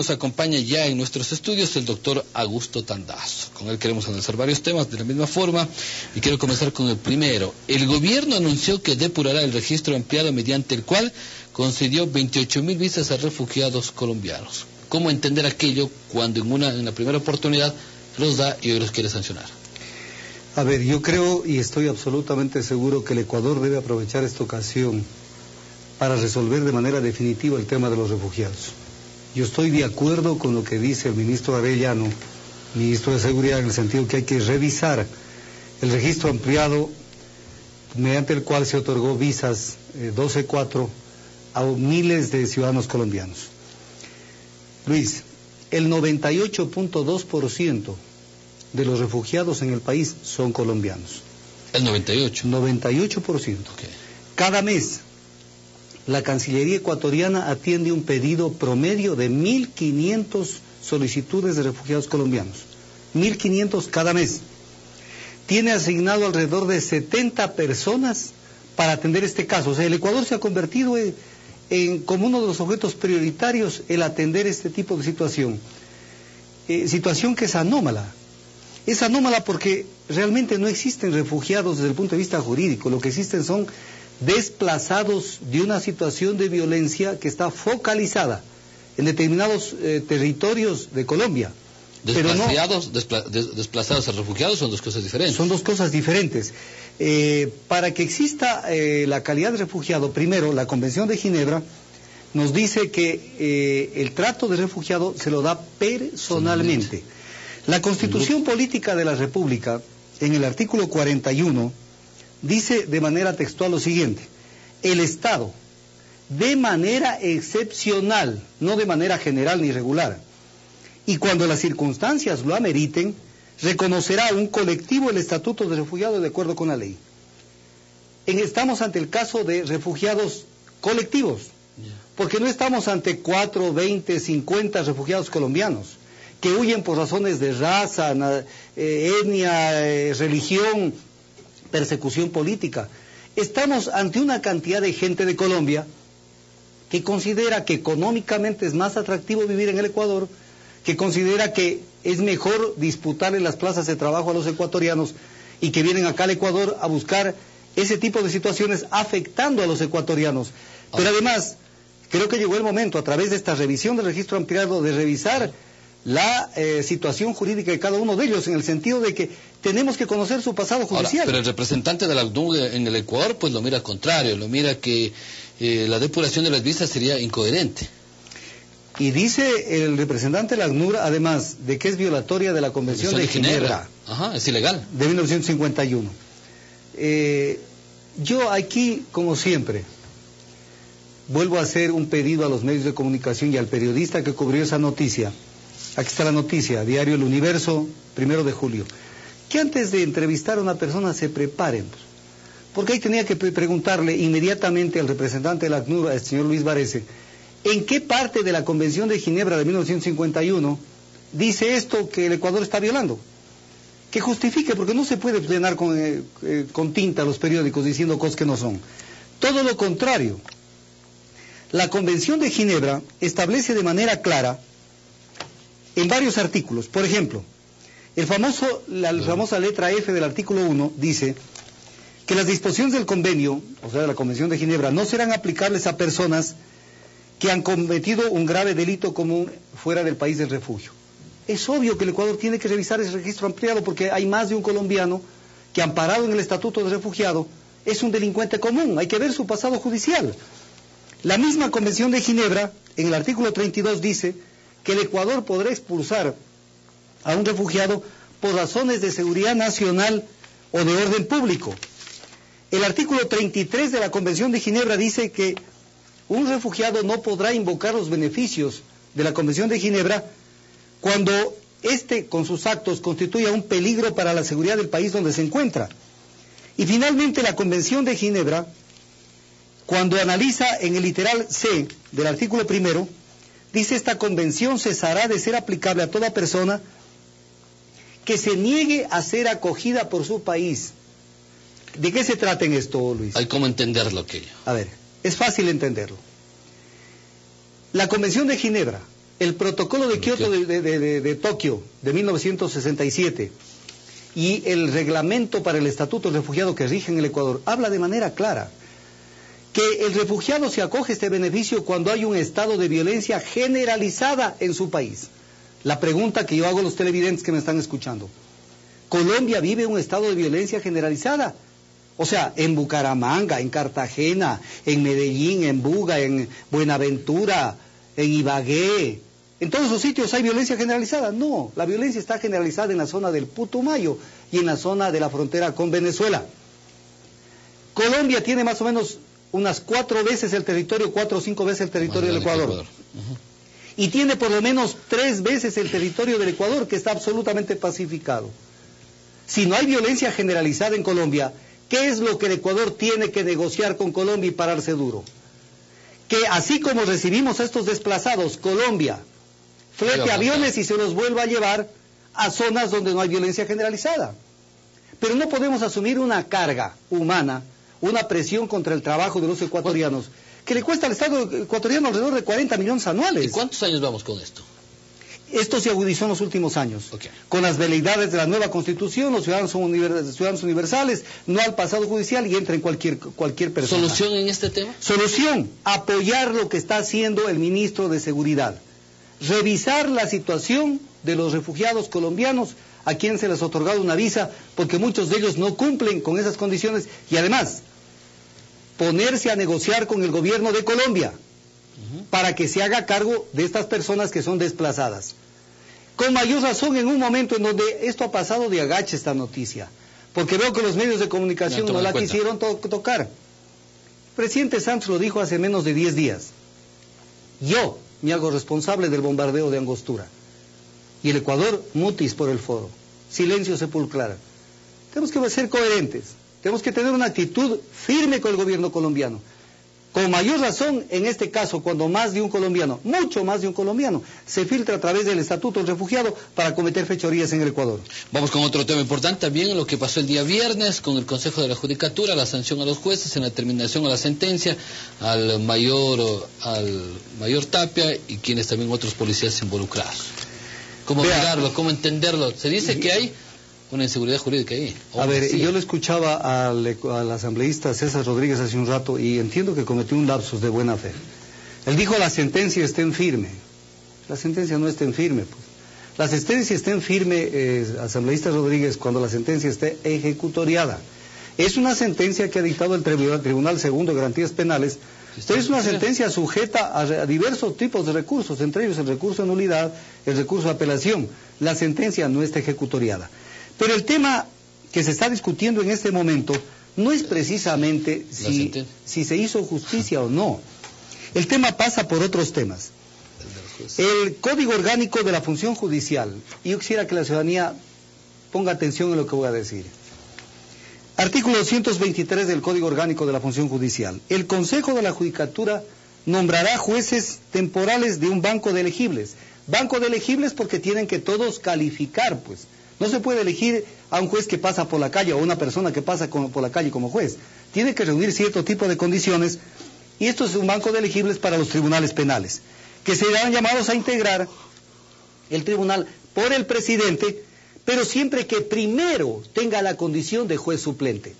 Nos acompaña ya en nuestros estudios el doctor Augusto Tandazo. Con él queremos analizar varios temas de la misma forma y quiero comenzar con el primero. El gobierno anunció que depurará el registro ampliado mediante el cual concedió 28.000 visas a refugiados colombianos. ¿Cómo entender aquello cuando en la primera oportunidad los da y hoy los quiere sancionar? A ver, yo creo y estoy absolutamente seguro que el Ecuador debe aprovechar esta ocasión para resolver de manera definitiva el tema de los refugiados. Yo estoy de acuerdo con lo que dice el ministro Arellano, ministro de Seguridad, en el sentido que hay que revisar el registro ampliado mediante el cual se otorgó visas 12-4 a miles de ciudadanos colombianos. Luis, el 98.2% de los refugiados en el país son colombianos. ¿El 98%? 98%. Okay. Cada mes la Cancillería ecuatoriana atiende un pedido promedio de 1.500 solicitudes de refugiados colombianos. 1.500 cada mes. Tiene asignado alrededor de 70 personas para atender este caso. O sea, el Ecuador se ha convertido como uno de los objetos prioritarios el atender este tipo de situación. Situación que es anómala. Es anómala porque realmente no existen refugiados desde el punto de vista jurídico. Lo que existen son desplazados de una situación de violencia que está focalizada en determinados territorios de Colombia. Desplazados a refugiados son dos cosas diferentes. Son dos cosas diferentes. Para que exista la calidad de refugiado, primero, la Convención de Ginebra nos dice que el trato de refugiado se lo da personalmente. La Constitución Política de la República, en el artículo 41, dice de manera textual lo siguiente: el Estado, de manera excepcional, no de manera general ni regular, y cuando las circunstancias lo ameriten, reconocerá a un colectivo el estatuto de refugiado de acuerdo con la ley. Estamos ante el caso de refugiados colectivos, porque no estamos ante 4, 20, 50 refugiados colombianos que huyen por razones de raza, etnia, religión, persecución política. Estamos ante una cantidad de gente de Colombia que considera que económicamente es más atractivo vivir en el Ecuador, que considera que es mejor disputarle las plazas de trabajo a los ecuatorianos y que vienen acá al Ecuador a buscar ese tipo de situaciones afectando a los ecuatorianos. Pero además, creo que llegó el momento, a través de esta revisión del registro ampliado, de revisar la situación jurídica de cada uno de ellos, en el sentido de que tenemos que conocer su pasado judicial. Ahora, pero el representante de la ACNUR en el Ecuador pues lo mira al contrario, lo mira que la depuración de las visas sería incoherente. Y dice el representante de la ACNUR, además, de que es violatoria de la Convención de Ginebra. Ajá, es ilegal. De 1951. Yo aquí, como siempre, vuelvo a hacer un pedido a los medios de comunicación y al periodista que cubrió esa noticia. Aquí está la noticia, Diario El Universo, 1 de julio. Que antes de entrevistar a una persona se preparen. Porque ahí tenía que preguntarle inmediatamente al representante de la ACNUR, al señor Luis Varese, ¿en qué parte de la Convención de Ginebra de 1951 dice esto que el Ecuador está violando? Que justifique, porque no se puede llenar con tinta los periódicos diciendo cosas que no son. Todo lo contrario. La Convención de Ginebra establece de manera clara en varios artículos. Por ejemplo, la famosa letra F del artículo 1 dice que las disposiciones del convenio, o sea, de la Convención de Ginebra, no serán aplicables a personas que han cometido un grave delito común fuera del país del refugio. Es obvio que el Ecuador tiene que revisar ese registro ampliado porque hay más de un colombiano que, amparado en el estatuto de refugiado, es un delincuente común. Hay que ver su pasado judicial. La misma Convención de Ginebra, en el artículo 32, dice que el Ecuador podrá expulsar a un refugiado por razones de seguridad nacional o de orden público. El artículo 33 de la Convención de Ginebra dice que un refugiado no podrá invocar los beneficios de la Convención de Ginebra cuando éste, con sus actos, constituya un peligro para la seguridad del país donde se encuentra. Y finalmente la Convención de Ginebra, cuando analiza en el literal C del artículo 1, dice: esta convención cesará de ser aplicable a toda persona que se niegue a ser acogida por su país. ¿De qué se trata en esto, Luis? Hay cómo entenderlo aquello. A ver, es fácil entenderlo. La Convención de Ginebra El protocolo de Kioto de Tokio de 1967 y el reglamento para el estatuto del refugiado que rige en el Ecuador habla de manera clara que el refugiado se acoge a este beneficio cuando hay un estado de violencia generalizada en su país. La pregunta que yo hago a los televidentes que me están escuchando: ¿Colombia vive un estado de violencia generalizada? O sea, en Bucaramanga, en Cartagena, en Medellín, en Buga, en Buenaventura, en Ibagué, ¿en todos esos sitios hay violencia generalizada? No, la violencia está generalizada en la zona del Putumayo y en la zona de la frontera con Venezuela. Colombia tiene más o menos unas 4 veces el territorio, 4 o 5 veces el territorio del Ecuador. Y tiene por lo menos 3 veces el territorio del Ecuador, que está absolutamente pacificado. Si no hay violencia generalizada en Colombia, ¿qué es lo que el Ecuador tiene que negociar con Colombia y pararse duro? Que así como recibimos a estos desplazados, Colombia flete aviones y se los vuelva a llevar a zonas donde no hay violencia generalizada. Pero no podemos asumir una carga humana, una presión contra el trabajo de los ecuatorianos, que le cuesta al Estado ecuatoriano alrededor de 40 millones anuales. ¿Y cuántos años vamos con esto? Esto se agudizó en los últimos años. Okay. Con las veleidades de la nueva Constitución, los ciudadanos son ciudadanos universales, no al pasado judicial y entra en cualquier persona. ¿Solución en este tema? Solución: apoyar lo que está haciendo el ministro de Seguridad. Revisar la situación de los refugiados colombianos a quien se les ha otorgado una visa, porque muchos de ellos no cumplen con esas condiciones, y además ponerse a negociar con el gobierno de Colombia para que se haga cargo de estas personas que son desplazadas. Con mayor razón en un momento en donde esto ha pasado de agache, esta noticia, porque veo que los medios de comunicación no la quisieron tocar. El presidente Santos lo dijo hace menos de 10 días. Yo me hago responsable del bombardeo de Angostura. Y el Ecuador, mutis por el foro. Silencio sepulcral. Tenemos que ser coherentes. Tenemos que tener una actitud firme con el gobierno colombiano. Con mayor razón, en este caso, cuando más de un colombiano, mucho más de un colombiano, se filtra a través del Estatuto del Refugiado para cometer fechorías en el Ecuador. Vamos con otro tema importante también, lo que pasó el día viernes con el Consejo de la Judicatura, la sanción a los jueces en la determinación a la sentencia, al mayor Tapia y quienes también otros policías involucrados. ¿Cómo mirarlo? ¿Cómo entenderlo? Se dice que hay una inseguridad jurídica ahí. A ver, yo le escuchaba al asambleísta César Rodríguez hace un rato y entiendo que cometió un lapsus de buena fe. Él dijo: la sentencia está en firme. La sentencia no está en firme, pues. La sentencia está en firme, asambleísta Rodríguez, cuando la sentencia esté ejecutoriada. Es una sentencia que ha dictado el Tribunal Segundo de Garantías Penales, pero es una sentencia sujeta a diversos tipos de recursos, entre ellos el recurso de nulidad, el recurso de apelación. La sentencia no está ejecutoriada. Pero el tema que se está discutiendo en este momento no es precisamente si se hizo justicia o no. El tema pasa por otros temas. El Código Orgánico de la Función Judicial, y yo quisiera que la ciudadanía ponga atención en lo que voy a decir. Artículo 223 del Código Orgánico de la Función Judicial. El Consejo de la Judicatura nombrará jueces temporales de un banco de elegibles. Banco de elegibles porque tienen que todos calificar, pues. No se puede elegir a un juez que pasa por la calle o a una persona que pasa por la calle como juez. Tiene que reunir cierto tipo de condiciones, y esto es un banco de elegibles para los tribunales penales, que serán llamados a integrar el tribunal por el presidente, pero siempre que primero tenga la condición de juez suplente.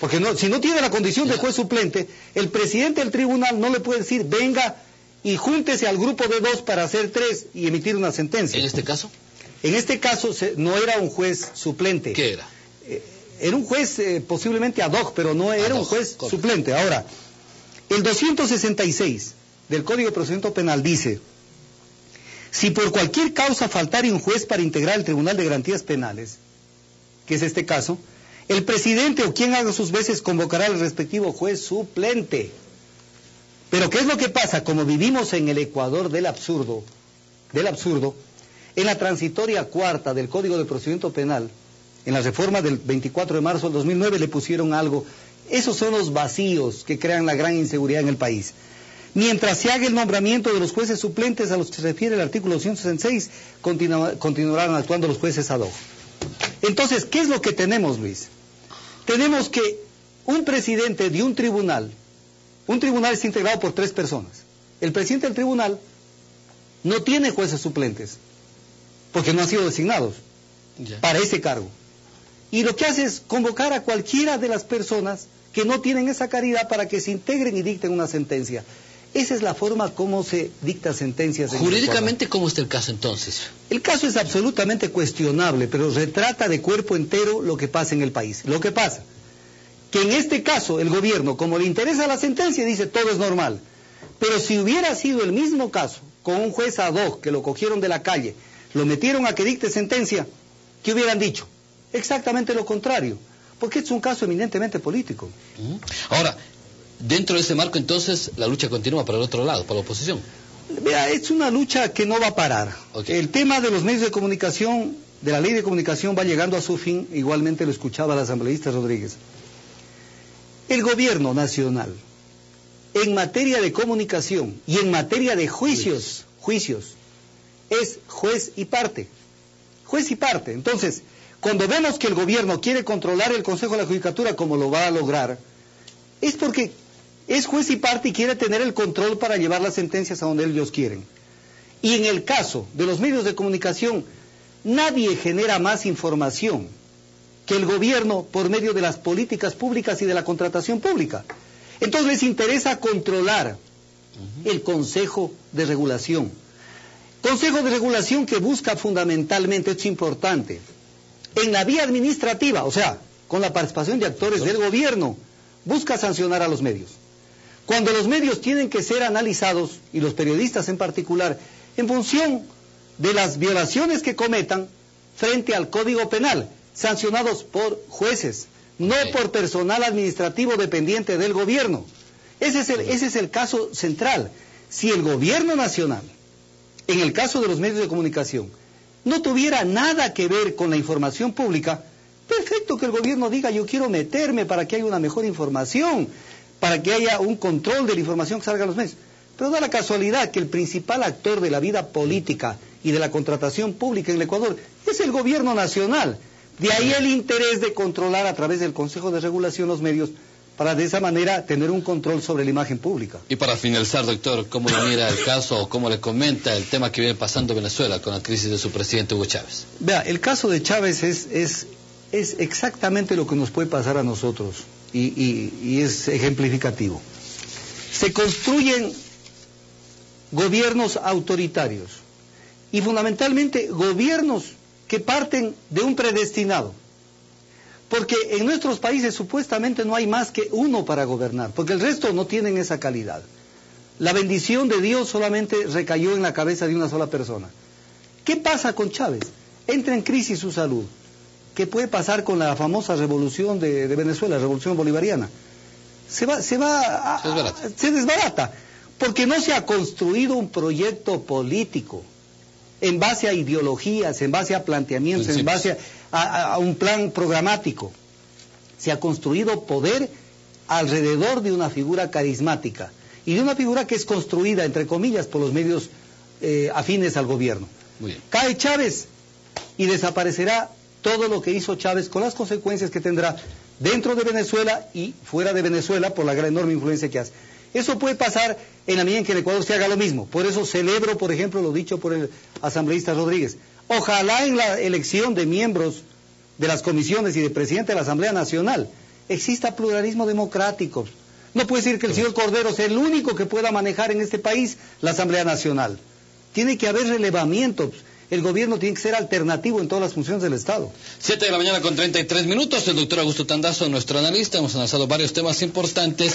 Porque si no tiene la condición de juez suplente, el presidente del tribunal no le puede decir: venga y júntese al grupo de 2 para hacer 3 y emitir una sentencia. ¿En este caso? En este caso no era un juez suplente. ¿Qué era? Era un juez posiblemente ad hoc, pero no era un juez suplente. Ahora, el 266 del Código de Procedimiento Penal dice: si por cualquier causa faltare un juez para integrar el Tribunal de Garantías Penales, que es este caso, el presidente o quien haga sus veces convocará al respectivo juez suplente. Pero ¿qué es lo que pasa? Como vivimos en el Ecuador del absurdo, en la transitoria cuarta del Código de Procedimiento Penal, en la reforma del 24 de marzo del 2009 le pusieron algo. Esos son los vacíos que crean la gran inseguridad en el país. Mientras se haga el nombramiento de los jueces suplentes a los que se refiere el artículo 266, continuarán actuando los jueces ad hoc. Entonces, ¿qué es lo que tenemos, Luis? Tenemos que un presidente de un tribunal está integrado por 3 personas. El presidente del tribunal, no tiene jueces suplentes, porque no han sido designados para ese cargo. Y lo que hace es convocar a cualquiera de las personas que no tienen esa calidad para que se integren y dicten una sentencia. Esa es la forma como se dicta sentencias. Jurídicamente, ¿cómo está el caso entonces? El caso es absolutamente cuestionable, pero retrata de cuerpo entero lo que pasa en el país. Lo que pasa, que en este caso el gobierno, como le interesa la sentencia, dice todo es normal. Pero si hubiera sido el mismo caso, con un juez ad hoc que lo cogieron de la calle, lo metieron a que dicte sentencia, ¿qué hubieran dicho? Exactamente lo contrario, porque es un caso eminentemente político. Ahora, dentro de ese marco, entonces, la lucha continúa para el otro lado, para la oposición. Vea, es una lucha que no va a parar. El tema de los medios de comunicación, de la ley de comunicación, va llegando a su fin. Igualmente lo escuchaba el asambleísta Rodríguez. El gobierno nacional, en materia de comunicación y en materia de juicios, es juez y parte. Juez y parte. Entonces, cuando vemos que el gobierno quiere controlar el Consejo de la Judicatura, como lo va a lograr, es porque es juez y parte y quiere tener el control para llevar las sentencias a donde ellos quieren. Y en el caso de los medios de comunicación, nadie genera más información que el gobierno por medio de las políticas públicas y de la contratación pública. Entonces les interesa controlar el Consejo de Regulación. Consejo de Regulación que busca fundamentalmente, esto es importante, en la vía administrativa, o sea, con la participación de actores del gobierno, busca sancionar a los medios. Cuando los medios tienen que ser analizados, y los periodistas en particular, en función de las violaciones que cometan frente al Código Penal, sancionados por jueces, no por personal administrativo dependiente del gobierno. Ese es el caso central. Si el gobierno nacional, en el caso de los medios de comunicación, no tuviera nada que ver con la información pública, perfecto que el gobierno diga yo quiero meterme para que haya una mejor información, para que haya un control de la información que salga a los medios. Pero da la casualidad que el principal actor de la vida política y de la contratación pública en el Ecuador es el gobierno nacional. De ahí el interés de controlar a través del Consejo de Regulación los medios, para de esa manera tener un control sobre la imagen pública. Y para finalizar, doctor, ¿cómo le mira el caso o cómo le comenta el tema que viene pasando en Venezuela con la crisis de su presidente Hugo Chávez? Vea, el caso de Chávez es exactamente lo que nos puede pasar a nosotros y es ejemplificativo. Se construyen gobiernos autoritarios y fundamentalmente gobiernos que parten de un predestinado. Porque en nuestros países supuestamente no hay más que uno para gobernar, porque el resto no tienen esa calidad. La bendición de Dios solamente recayó en la cabeza de una sola persona. ¿Qué pasa con Chávez? Entra en crisis su salud. ¿Qué puede pasar con la famosa revolución de Venezuela, la revolución bolivariana? Se desbarata, porque no se ha construido un proyecto político en base a ideologías, en base a planteamientos, en base a un plan programático. Se ha construido poder alrededor de una figura carismática y de una figura que es construida, entre comillas, por los medios afines al gobierno. Muy bien. Cae Chávez y desaparecerá todo lo que hizo Chávez, con las consecuencias que tendrá dentro de Venezuela y fuera de Venezuela por la gran enorme influencia que hace. Eso puede pasar en la medida en que en Ecuador se haga lo mismo. Por eso celebro, por ejemplo, lo dicho por el asambleísta Rodríguez. Ojalá en la elección de miembros de las comisiones y de presidente de la Asamblea Nacional exista pluralismo democrático. No puede decir que el señor Cordero sea el único que pueda manejar en este país la Asamblea Nacional. Tiene que haber relevamientos. El gobierno tiene que ser alternativo en todas las funciones del Estado. 7:33 a.m. El doctor Augusto Tandazo, nuestro analista, hemos analizado varios temas importantes.